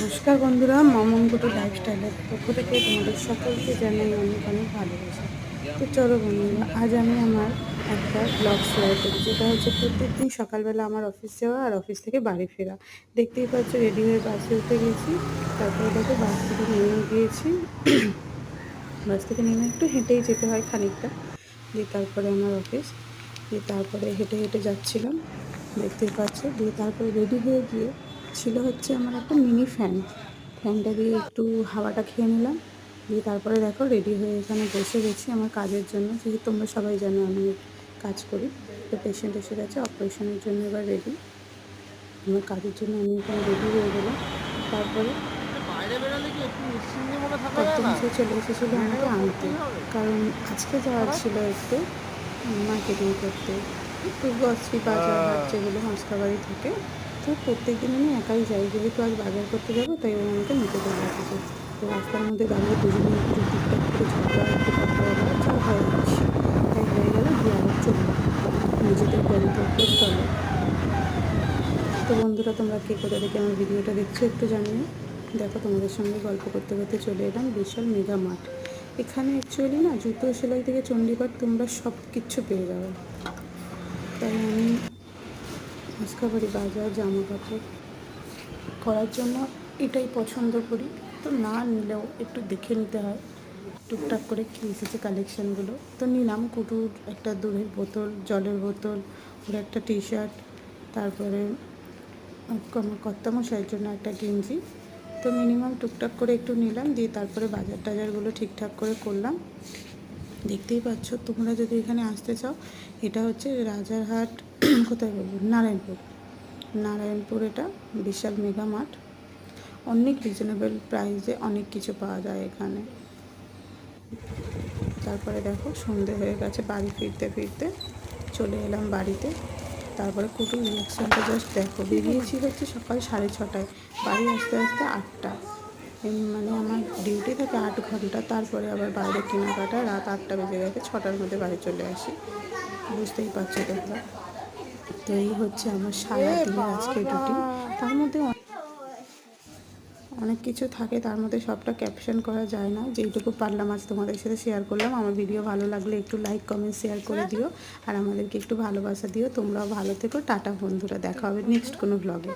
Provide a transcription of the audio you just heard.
নমস্কার বন্ধুরা, মমঙ্গটু লাইফস্টাইলের পক্ষ থেকে তোমাদের সকলকে জানাই অনেক অনেক ভালোবাসা। তো চলো বন্ধুরা, আজ আমি আমার একটা ব্লগ শেয়ার করি, যেটা হচ্ছে প্রত্যেকদিন সকালবেলা আমার অফিস যাওয়া আর অফিস থেকে বাড়ি ফেরা। দেখতেই পাচ্ছ, রেডি হয়ে বাসে উঠে গেছি। তারপরে দেখো বাস থেকে নেমে গিয়েছি। বাস থেকে নেমে একটু হেঁটেই যেতে হয় খানিকটা, দিয়ে তারপরে আমার অফিস। দিয়ে তারপরে হেঁটে হেঁটে যাচ্ছিলাম, দেখতেই পাচ্ছ। দিয়ে তারপরে রেডি হয়ে গিয়ে ছিল হচ্ছে আমার একটা মিনি ফ্যানটা দিয়ে একটু হাওয়াটা খেয়ে নিলাম। দিয়ে তারপরে দেখো রেডি হয়ে এখানে বসে গেছি আমার কাজের জন্য। যেহেতু তোমরা সবাই জানো আমি কাজ করি, তো পেশেন্ট এসে গেছে অপারেশনের জন্য, এবার রেডি আমার কাজের জন্য। আমি এখানে রেডি হয়ে গেলাম। তারপরে কর্তমশাই চলে এসেছিলো আমাকে আনতে, কারণ আজকে যাওয়ার ছিল একটু মার্কেটিং করতে, একটু গ্রসারি বাজার হাট যেগুলো মশলাবাড়ি থেকে। তো প্রত্যেক দিন আমি একাই যাই, যেহেতু আজ বাজার করতে যাবো তাই ও আমাকে নিতে চলে এসেছে। তো রাস্তার মধ্যে দাঁড়িয়ে দুজনে একটু টুকটাক করে ঝগড়া, একটু কথা বলা যা হয় আর কি, তাই হয়ে গেল। দিয়ে আবার চললো নিজেদের গন্তব্যের স্থলে। তো বন্ধুরা, তোমরা কে কোথা থেকে আমার ভিডিওটা দেখছো একটু জানিও। দেখো, তোমাদের সঙ্গে গল্প করতে করতে চলে এলাম বিশাল মেগা মার্ট। এখানে অ্যাকচুয়ালি না, জুতো সেলাই থেকে চণ্ডীপাঠ তোমরা সব কিচ্ছু পেয়ে যাবে। তাই আমি মস্কাবাড়ি বাজার জামা কাপড় করার জন্য এটাই পছন্দ করি। তো না নিলেও একটু দেখে নিতে হয় টুকটাক করে কী এসেছে কালেকশানগুলো। তো নিলাম কুটুর একটা দুধের বোতল, জলের বোতল, ওর একটা টি শার্ট, তারপরে আমার কর্তামশাইয়ের জন্য একটা গেঞ্জি। তো মিনিমাম টুকটাক করে একটু নিলাম। দিয়ে তারপরে বাজার টাজারগুলো ঠিকঠাক করে করলাম। দেখতেই পাচ্ছ, তোমরা যদি এখানে আসতে চাও, এটা হচ্ছে রাজারহাট কোথায় বলবো, নারায়ণপুর। এটা বিশাল মেগা মার্ট, অনেক রিজনেবল প্রাইসে অনেক কিছু পাওয়া যায় এখানে। তারপরে দেখো সন্ধে হয়ে গেছে, বাড়ি ফিরতে ফিরতে চলে এলাম বাড়িতে। তারপরে কুটুর রিয়াকশানটা জাস্ট দেখো, বেরিয়েছি হচ্ছে সকাল 6:30, বাড়ি আসতে আসতে 8টা। মানে আমার ডিউটি থাকে 8 ঘন্টা, তারপরে আবার বাইরে কেনাকাটা, রাত 8টা বেজে গেছে, 6টার মধ্যে বাড়ি চলে আসি। বুঝতেই পারছো তোমরা। তো এই হচ্ছে আমার সারাদিনের আজকের রুটিন। তার মধ্যে অনেক কিছু থাকে, তার মধ্যে সবটা ক্যাপশন করা যায় না। যেইটুকু পারলাম আজ তোমাদের সাথে শেয়ার করলাম। আমার ভিডিও ভালো লাগলে একটু লাইক কমেন্ট শেয়ার করে দিও, আর আমাদেরকে একটু ভালোবাসা দিও। তোমরাও ভালো থেকো। টাটা বন্ধুরা, দেখা হবে নেক্সট কোনো ব্লগে।